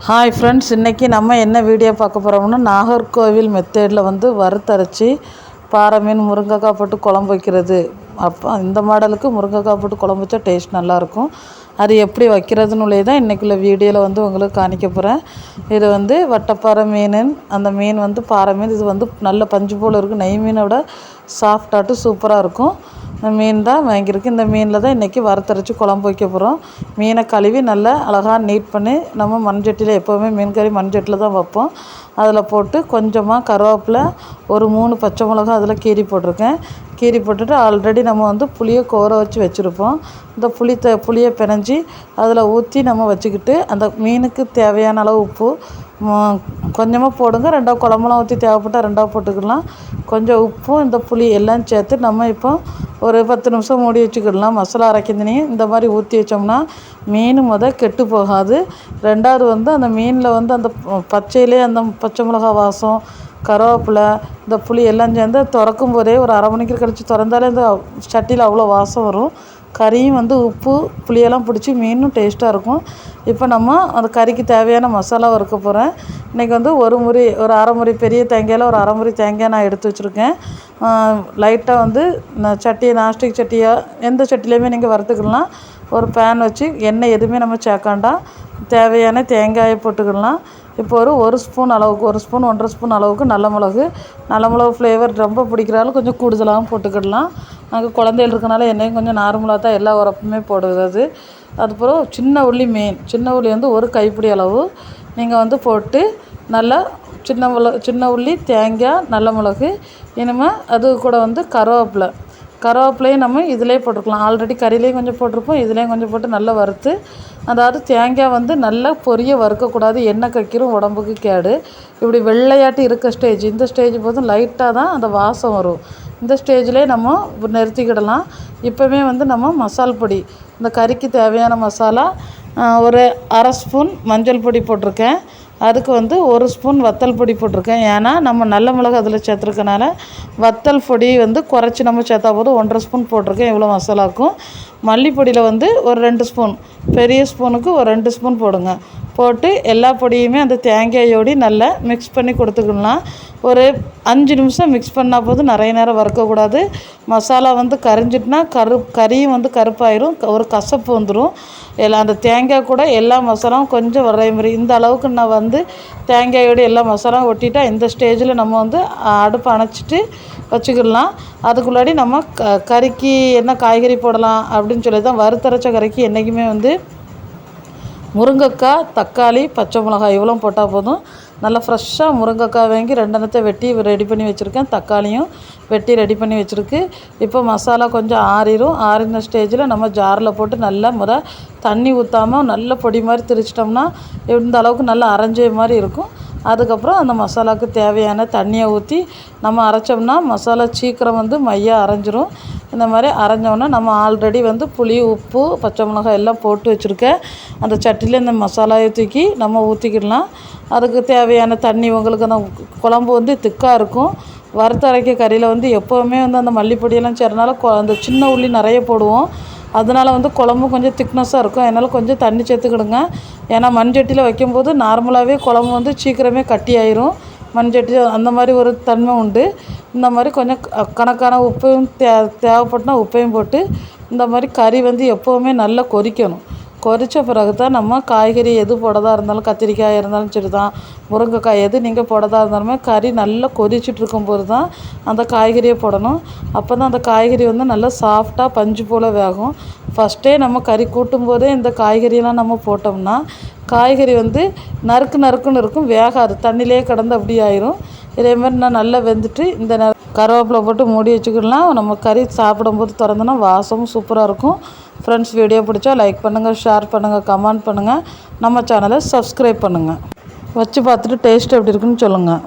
Hi friends, இன்றைக்கி நம்ம என்ன வீடியோ பார்க்க போகிறோம்னா நாகர்கோவில் மெத்தேடில் வறுத்தரைச்சி பாறை மீன் முருங்கைக்காய் போட்டு குழம்பு வைக்கிறது. அப்போ இந்த மாடலுக்கு முருங்கைக்காய் போட்டு குழம்பு வச்சா டேஸ்ட் நல்லாயிருக்கும். அது எப்படி வைக்கிறதுன்னு தான் இன்றைக்குள்ள வீடியோவில் உங்களுக்கு காணிக்க போகிறேன். இது வட்டப்பாறை மீன். அந்த மீன் பாறை மீன். இது நல்ல பஞ்சு போல் இருக்குது. நெய் மீனோட சாஃப்டாட்டு சூப்பராக இருக்கும். மீன் தான் வாங்கியிருக்கு. இந்த மீனில் தான் இன்றைக்கி வறுத்தரைச்சி குழம்பு வைக்க போகிறோம். மீனை கழுவி நல்லா அழகாக நீட் பண்ணி நம்ம மண்சட்டியில் எப்போவுமே மீன் கறி மண்சட்டியில் தான் வைப்போம். அதில் போட்டு கொஞ்சமாக கருவேப்பிலை, ஒரு 3 பச்சை மிளகா அதில் கீரி போட்டிருக்கேன். கீரி போட்டுட்டு ஆல்ரெடி நம்ம புளியை கோர வச்சு வச்சுருப்போம். இந்த புளியை பிணைஞ்சி அதில் ஊற்றி நம்ம வச்சுக்கிட்டு அந்த மீனுக்கு தேவையான அளவு உப்பு கொஞ்சமாக போடுங்க. 2 குழம்புலாம் ஊற்றி தேவைப்பட்டால் 2 போட்டுக்கலாம். கொஞ்சம் உப்பும் இந்த புளி எல்லாம் சேர்த்து நம்ம இப்போ ஒரு 10 நிமிஷம் மூடி வச்சுக்கிடலாம். மசாலா அரைக்கிறதுனையும் இந்த மாதிரி ஊற்றி வச்சோம்னா மீன் கெட்டு போகாது. 2வது அந்த மீனில் அந்த பச்சையிலே அந்த பச்சை மிளகா வாசம், கருவேப்பிலை, இந்த புளி எல்லாம் சேர்ந்து திறக்கும் போதே ஒரு அரை மணிக்கு கழித்து திறந்தாலே இந்த சட்டியில் அவ்வளோ வாசம் வரும். கறியும் உப்பு புளியெல்லாம் பிடிச்சி மீனும் டேஸ்ட்டாக இருக்கும். இப்போ நம்ம அந்த கறிக்கு தேவையான மசாலா வறுக்க போகிறேன். இன்றைக்கி ஒரு அரை முறி பெரிய தேங்காயில் ஒரு அரை முறி தேங்காய் நான் எடுத்து வச்சுருக்கேன். லைட்டாக நான் சட்டியை நாஸ்டிக் சட்டியாக எந்த சட்டிலையுமே நீங்கள் வறுத்துக்கலாம். ஒரு பேன் வச்சு எண்ணெய் எதுவுமே நம்ம சேர்க்காண்டாம். தேவையான தேங்காயை போட்டுக்கலாம். இப்போ ஒரு ஸ்பூன் அளவுக்கு, 1 ஸ்பூன் 1.5 ஸ்பூன் அளவுக்கு நல்ல மிளகு ஃப்ளேவர் ரொம்ப பிடிக்கிறாலும் கொஞ்சம் கூடுதலாகவும் போட்டுக்கிடலாம். நாங்கள் குழந்தைகள் இருக்கனால எண்ணெயும் கொஞ்சம் நார்மலாக தான் எல்லா உரப்புமே போடுறது. அதுக்கப்புறம் சின்ன உள்ளி 1 கைப்பிடி அளவு நீங்கள் போட்டு நல்லா சின்ன உள்ளி, தேங்காய், நல்ல மிளகு, இனிமேல் அது கூட கருவேப்பிலையும் நம்ம இதிலே போட்டுக்கலாம். ஆல்ரெடி கறியிலையும் கொஞ்சம் போட்டிருப்போம், இதுலேயும் கொஞ்சம் போட்டு நல்லா வறுத்து, அதாவது தேங்காய் நல்லா பொரிய வறுக்கக்கூடாது. எண்ணெய் கக்கிரும், உடம்புக்கு கேடு. இப்படி வெள்ளையாட்டு இருக்க ஸ்டேஜ், இந்த ஸ்டேஜ் போதும் லைட்டாக தான் அந்த வாசம் வரும். இந்த ஸ்டேஜ்லேயே நம்ம நிறுத்திக்கிடலாம். இப்போவே நம்ம மசால் பொடி, இந்த கறிக்கு தேவையான மசாலா ஒரு அரை ஸ்பூன் மஞ்சள் பொடி போட்டிருக்கேன். அதுக்கு 1 ஸ்பூன் வத்தல் பொடி போட்டிருக்கேன். ஏன்னா நம்ம நல்ல மிளகு அதில் சேர்த்துருக்கனால வத்தல் பொடி குறைச்சி நம்ம சேர்த்தா போதும். 1.5 ஸ்பூன் போட்டிருக்கேன். இவ்வளோ மசாலாவுக்கும் மல்லிப்பொடியில் ஒரு 2 ஸ்பூன், பெரிய ஸ்பூனுக்கு ஒரு 2 ஸ்பூன் போடுங்க. போட்டு எல்லா பொடியுமே அந்த தேங்காயோடு நல்லா மிக்ஸ் பண்ணி கொடுத்துக்கலாம். ஒரு 5 நிமிஷம் மிக்ஸ் பண்ணால் போதும். நிறைய நேரம் வறுக்கக்கூடாது. மசாலா கரைஞ்சிட்டுனா கறியும் கருப்பாயிரும், ஒரு கசப்பு வந்துடும். எல்லாம் அந்த தேங்காய் கூட எல்லா மசாலாவும் கொஞ்சம் வர்ற மாதிரி இந்த அளவுக்கு நான் தேங்காயோடு எல்லா மசாலாவும் ஒட்டிட்டா இந்த ஸ்டேஜில் நம்ம அடுப்பை அணைச்சிட்டு வச்சுக்கிடலாம். அதுக்குள்ளாடி நம்ம கறிக்கு என்ன காய்கறி போடலாம் அப்படின்னு சொல்லி தான் வறுத்தரைச்ச கறிக்கு என்றைக்குமே முருங்கைக்காய், தக்காளி, பச்சை மிளகாய் இவ்வளோ போட்டால் போதும். நல்லா ஃப்ரெஷ்ஷாக முருங்கைக்காய் வாங்கி 2 வெட்டி ரெடி பண்ணி வச்சுருக்கேன். தக்காளியும் வெட்டி ரெடி பண்ணி வச்சுருக்கு. இப்போ மசாலா கொஞ்சம் ஆறின ஸ்டேஜில் நம்ம ஜாரில் போட்டு நல்லா தண்ணி ஊற்றாமல் நல்ல பொடி மாதிரி திரிச்சிட்டோம்னா இந்த அளவுக்கு நல்லா அரைஞ்ச மாதிரி இருக்கும். அதுக்கப்புறம் அந்த மசாலாவுக்கு தேவையான தண்ணியை ஊற்றி நம்ம அரைச்சோம்னா மசாலா சீக்கிரம் மையாக அரைஞ்சிரும். இந்த மாதிரி அரைஞ்சோன்னா நம்ம ஆல்ரெடி புளி, உப்பு, பச்சை மிளகாய் எல்லாம் போட்டு வச்சுருக்கேன். அந்த சட்டியில் இந்த மசாலாவை தூக்கி நம்ம ஊற்றிக்கிடலாம். அதுக்கு தேவையான தண்ணி உங்களுக்கு அந்த குழம்பு திக்காக இருக்கும். வறுத்தரைக்க கறியில் எப்போவுமே அந்த மல்லிப்பொடியெல்லாம் சேர்றனால அந்த சின்ன உள்ளி நிறைய போடுவோம். அதனால் குழம்பு கொஞ்சம் திக்னஸாக இருக்கும். அதனால் கொஞ்சம் தண்ணி சேர்த்துக்கிடுங்க. ஏன்னா மண்சட்டியில் வைக்கும்போது நார்மலாகவே குழம்பு சீக்கிரமே கட்டி ஆயிரும். மண்சட்டி அந்த மாதிரி ஒரு தன்மை உண்டு. இந்த மாதிரி கொஞ்சம் கணக்கான உப்பையும் தேவைப்பட்டுனா உப்பையும் போட்டு இந்த மாதிரி கறி எப்போவுமே நல்லா கொதிக்கணும். கொதித்த பிறகு தான் நம்ம காய்கறி எது போடதாக இருந்தாலும், கத்திரிக்காய் இருந்தாலும் சரி தான், முருங்கைக்காய் எது நீங்கள் போடதாக இருந்தாலுமே கறி நல்லா கொதிச்சுட்டு இருக்கும்போது தான் அந்த காய்கறியை போடணும். அப்போ தான் அந்த காய்கறி நல்லா சாஃப்டாக பஞ்சு போல் வேகும். ஃபஸ்ட்டே நம்ம கறி கூட்டும் போதே இந்த காய்கறியெல்லாம் நம்ம போட்டோம்னா காய்கறி நறுக்குன்னு இருக்கும், வேகாது. தண்ணியிலே கிடந்து அப்படி ஆயிரும். இதே மாதிரி நான் நல்லா வெந்துட்டு இந்த கருவேப்பிலை போட்டு மூடி வச்சுக்கிடலாம். நம்ம கறி சாப்பிடும்போது திறந்தோன்னா வாசமும் சூப்பராக இருக்கும். ஃப்ரெண்ட்ஸ், வீடியோ பிடிச்சா லைக் பண்ணுங்கள், ஷேர் பண்ணுங்கள், கமெண்ட் பண்ணுங்கள். நம்ம சேனலை சப்ஸ்கிரைப் பண்ணுங்கள். வச்சு பார்த்துட்டு டேஸ்ட் எப்படி இருக்குன்னு சொல்லுங்கள்.